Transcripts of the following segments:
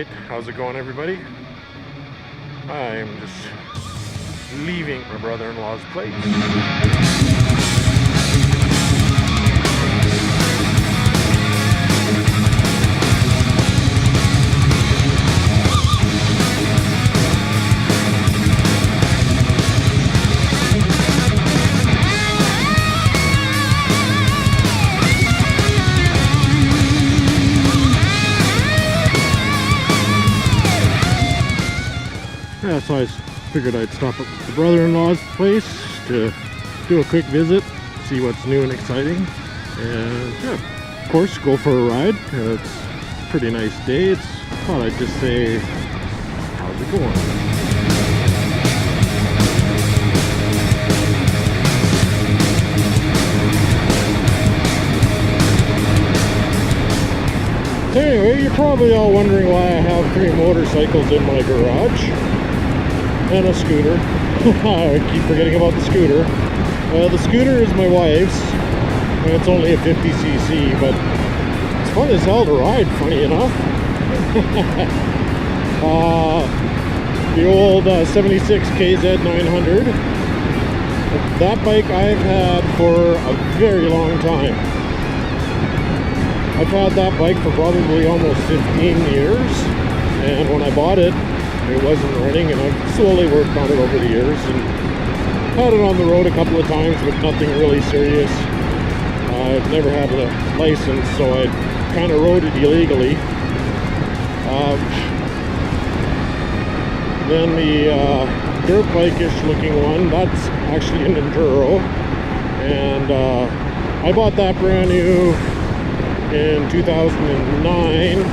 Alright, how's it going, everybody? I'm just leaving my brother-in-law's place. Yeah, so I figured I'd stop at the brother-in-law's place to do a quick visit, see what's new and exciting, and yeah, of course, go for a ride. It's a pretty nice day. Thought I'd just say, how's it going? So anyway, you're probably all wondering why I have 3 motorcycles in my garage. And a scooter. I keep forgetting about the scooter. The scooter is my wife's, and it's only a 50cc, but it's fun as hell to ride, funny enough. The old 76 KZ 900. That bike I've had for a very long time. I've had that bike for probably almost 15 years, and when I bought it, it wasn't running, and I've slowly worked on it over the years and had it on the road a couple of times, but nothing really serious. I've never had a license, so I kind of rode it illegally. Then the dirt bike-ish looking one, that's actually an enduro, and I bought that brand new in 2009.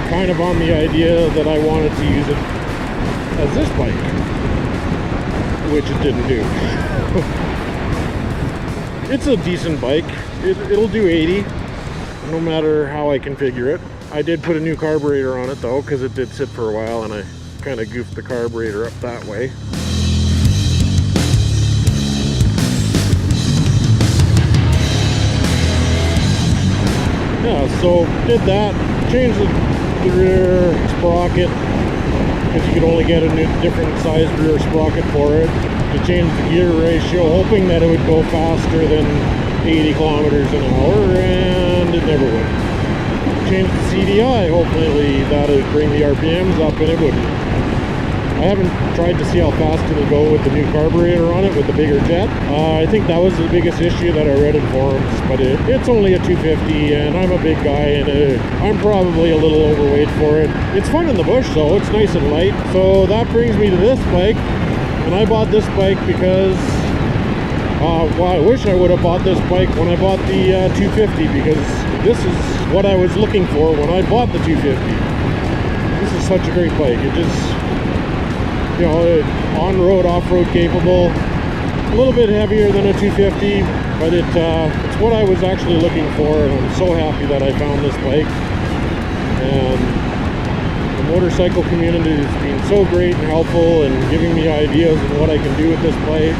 Kind of on the idea that I wanted to use it as this bike, which it didn't do. It's a decent bike. It'll do 80 no matter how I configure it. I did put a new carburetor on it though, because it did sit for a while and I kind of goofed the carburetor up that way. Yeah, so did that, changed the rear sprocket, because you could only get a different size rear sprocket for it, to change the gear ratio, hoping that it would go faster than 80 kilometers an hour, and it never would. Changed the CDI, hopefully that would bring the RPMs up, and it wouldn't. I haven't tried to see how fast it'll go with the new carburetor on it, with the bigger jet. I think that was the biggest issue that I read in forums, but it's only a 250, and I'm a big guy, and I'm probably a little overweight for it. It's fun in the bush though, it's nice and light. So that brings me to this bike, and I bought this bike because, well, I wish I would have bought this bike when I bought the 250, because this is what I was looking for when I bought the 250. This is such a great bike. It just, you know, on-road, off-road capable, a little bit heavier than a 250, but it's what I was actually looking for, and I'm so happy that I found this bike. And the motorcycle community has been so great and helpful and giving me ideas on what I can do with this bike,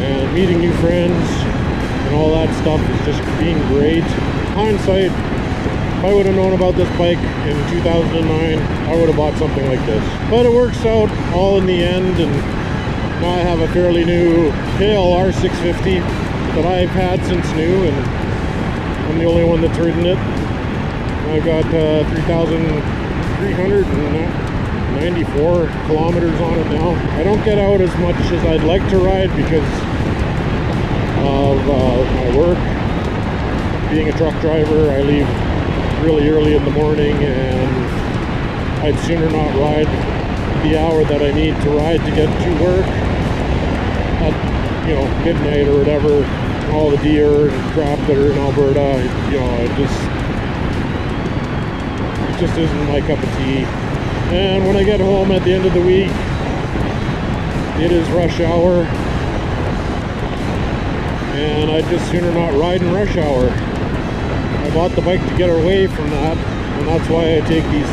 and meeting new friends and all that stuff is just being great. Hindsight, if I would have known about this bike in 2009, I would have bought something like this. But it works out all in the end, and now I have a fairly new KLR 650 that I've had since new, and I'm the only one that's ridden it. I've got 3,394 kilometers on it now. I don't get out as much as I'd like to ride because of my work. Being a truck driver, I leave really early in the morning, and I'd sooner not ride the hour that I need to ride to get to work at, you know, midnight or whatever. All the deer and crap that are in Alberta, you know, it just isn't my cup of tea. And when I get home at the end of the week, it is rush hour, and I'd just sooner not ride in rush hour. I bought the bike to get away from that, and that's why I take these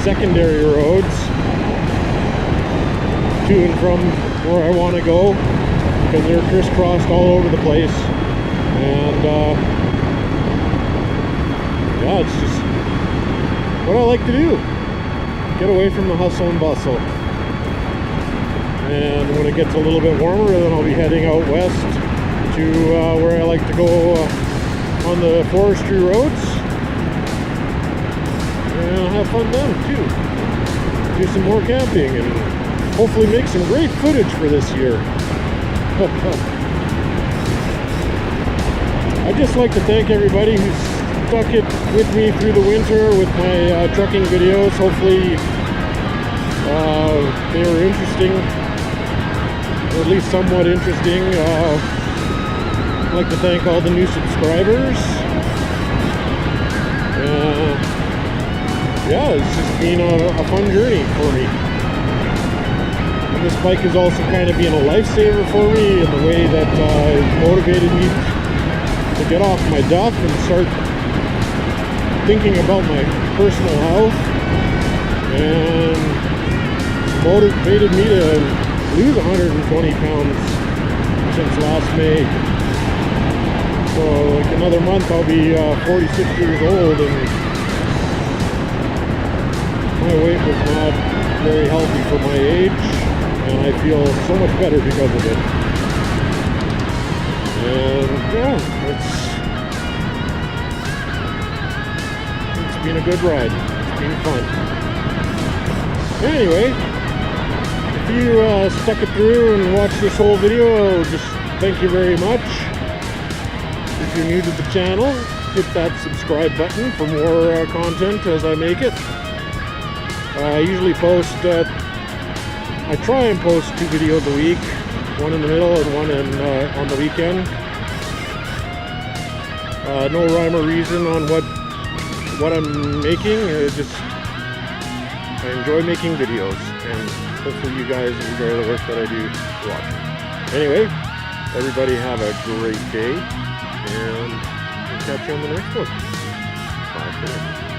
secondary roads to and from where I want to go, because they're crisscrossed all over the place. And yeah, it's just what I like to do. Get away from the hustle and bustle. And when it gets a little bit warmer, then I'll be heading out west to where I like to go on the forestry roads. And I'll have fun then too. Do some more camping and hopefully make some great footage for this year. I'd just like to thank everybody who's stuck it with me through the winter with my trucking videos. Hopefully they were interesting, or at least somewhat interesting. I'd like to thank all the new subscribers. Yeah, it's just been a fun journey for me. And this bike has also kind of been a lifesaver for me in the way that it motivated me to get off my duff and start thinking about my personal health, and motivated me to lose 120 pounds since last May. So like another month I'll be 46 years old, and my weight was not very healthy for my age, and I feel so much better because of it. And yeah, it's been a good ride. It's been fun. Anyway, if you stuck it through and watched this whole video, just thank you very much. If you're new to the channel, hit that subscribe button for more content as I make it. I usually post, I try and post 2 videos a week, one in the middle and one on the weekend. No rhyme or reason on what I'm making. I enjoy making videos, and hopefully you guys enjoy the work that I do watching. Anyway, everybody have a great day, and we'll catch you on the next one. Bye for now.